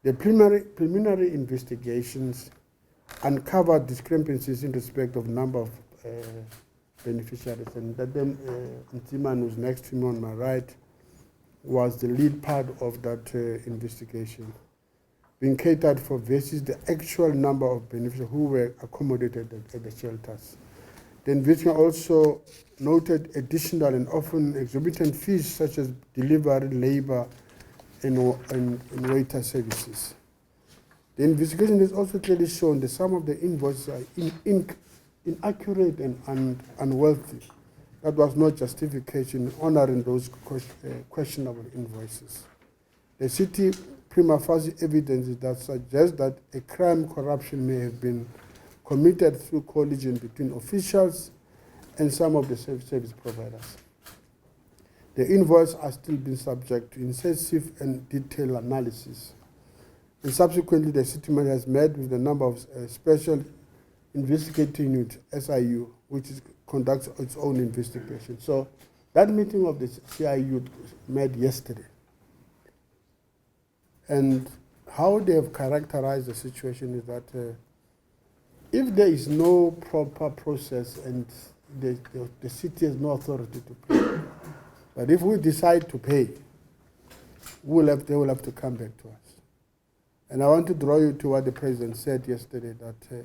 The preliminary investigations uncovered discrepancies in respect of number of beneficiaries, and that Mtsiman, who's next to me on my right, was the lead part of that investigation, being catered for versus the actual number of beneficiaries who were accommodated at the shelters. The investigation also noted additional and often exorbitant fees such as delivery, labor, and waiter services. The investigation has also clearly shown that some of the invoices are inaccurate and unworthy. That was no justification honoring those questionable invoices. The city prima facie evidence that suggests that a crime corruption may have been committed through collusion between officials and some of the service providers. The invoices are still being subject to intensive and detailed analysis. And subsequently, the city manager has met with a number of special investigating unit, SIU, which conducts its own investigation. So that meeting of the CIU met yesterday. And how they have characterized the situation is that if there is no proper process and the city has no authority to pay, but if we decide to pay, they will have to come back to us. And I want to draw you to what the president said yesterday, that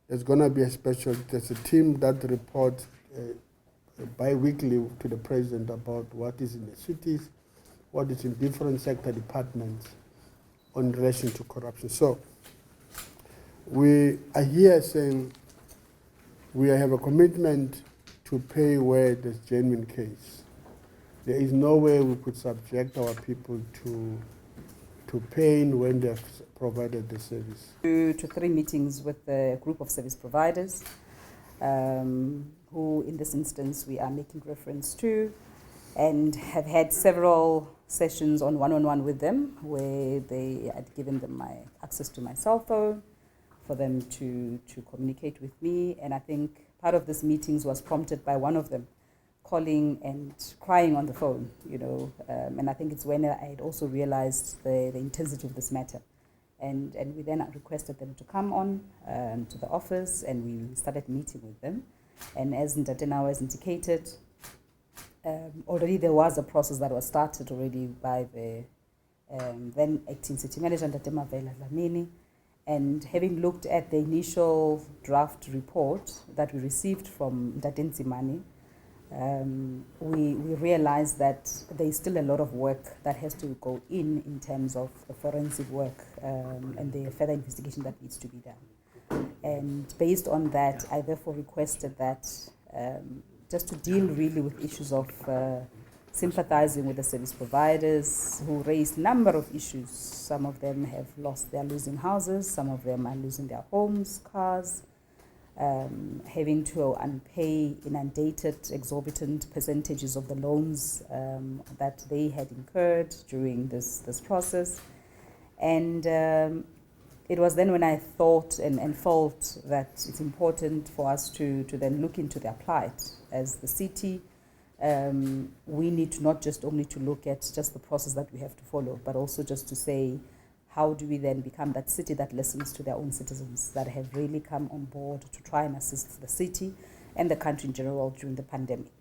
there's going to be there's a team that reports bi-weekly to the president about what is in the cities, what is in different sector departments in relation to corruption. So we are here saying we have a commitment to pay where there's genuine case. There is no way we could subject our people to pain when they've provided the service. To 3 meetings with a group of service providers, who in this instance we are making reference to, and have had several sessions on one-on-one with them where they had given them my access to my cell phone for them to communicate with me. And I think part of these meetings was prompted by one of them calling and crying on the phone, and I think it's when I had also realized the intensity of this matter. And we then requested them to come on to the office, and we started meeting with them. And as Ntatena has indicated, already there was a process that was started already by the then acting city manager, Ntatema Vela Dlamini. And having looked at the initial draft report that we received from Ntate Nzimani, we realized that there is still a lot of work that has to go in terms of the forensic work and the further investigation that needs to be done. And based on that, I therefore requested that just to deal really with issues of sympathizing with the service providers who raised a number of issues. Some of them they're losing houses, some of them are losing their homes, cars, having to unpay inundated exorbitant percentages of the loans that they had incurred during this process. And it was then when I thought and felt that it's important for us to then look into their plight as the city. We need to not just only to look at just the process that we have to follow, but also just to say, how do we then become that city that listens to their own citizens that have really come on board to try and assist the city and the country in general during the pandemic?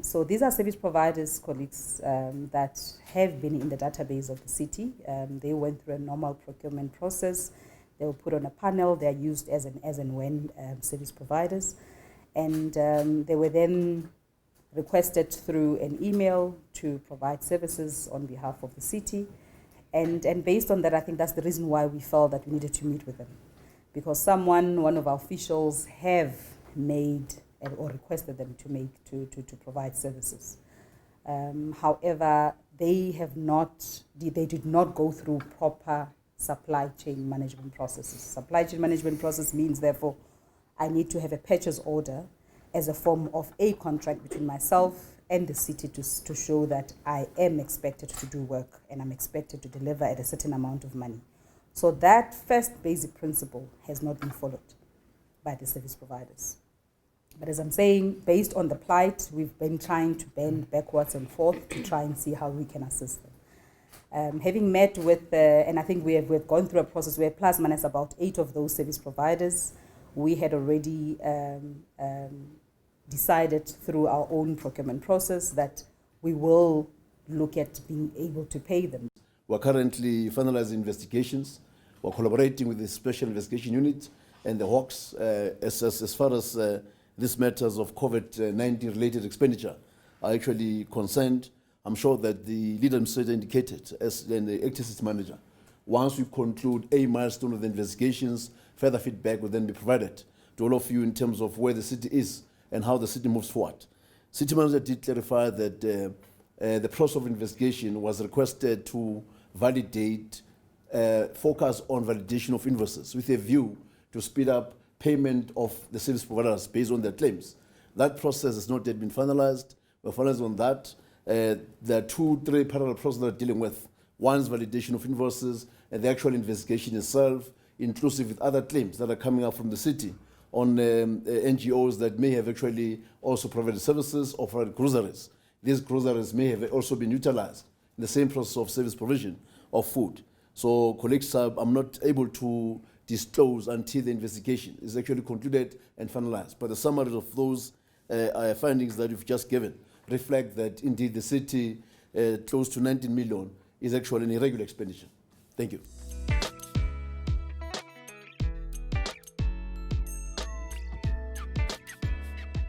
So these are service providers, colleagues, that have been in the database of the city. They went through a normal procurement process. They were put on a panel. They are used as and when service providers. And they were then requested through an email to provide services on behalf of the city. And based on that, I think that's the reason why we felt that we needed to meet with them. Because one of our officials have made or requested them to provide services. However, they did not go through proper supply chain management processes. Supply chain management process means, therefore, I need to have a purchase order as a form of a contract between myself and the city to show that I am expected to do work and I'm expected to deliver at a certain amount of money. So that first basic principle has not been followed by the service providers. But as I'm saying, based on the plight, we've been trying to bend backwards and forth to try and see how we can assist them. Having met with, and I think we've gone through a process where plus minus about 8 of those service providers, we had already decided through our own procurement process that we will look at being able to pay them. We're currently finalizing investigations. We're collaborating with the Special Investigation Unit and the Hawks as far as these matters of COVID-19 related expenditure are actually concerned. I'm sure that the lead administrator indicated, as then the acting city manager, once we conclude a milestone of the investigations, further feedback will then be provided to all of you in terms of where the city is and how the city moves forward. City manager did clarify that the process of investigation was requested to validate, focus on validation of invoices with a view to speed up payment of the service providers based on their claims. That process has not yet been finalized. We're finalized on that. There are 2-3 parallel processes that are dealing with. One is validation of invoices and the actual investigation itself, inclusive with other claims that are coming up from the city on NGOs that may have actually also provided services or provided groceries. These groceries may have also been utilized in the same process of service provision of food. So, colleagues, I'm not able to disclose until the investigation is actually concluded and finalized. But the summary of those findings that you've just given reflect that indeed the city close to 19 million is actually an irregular expenditure. Thank you.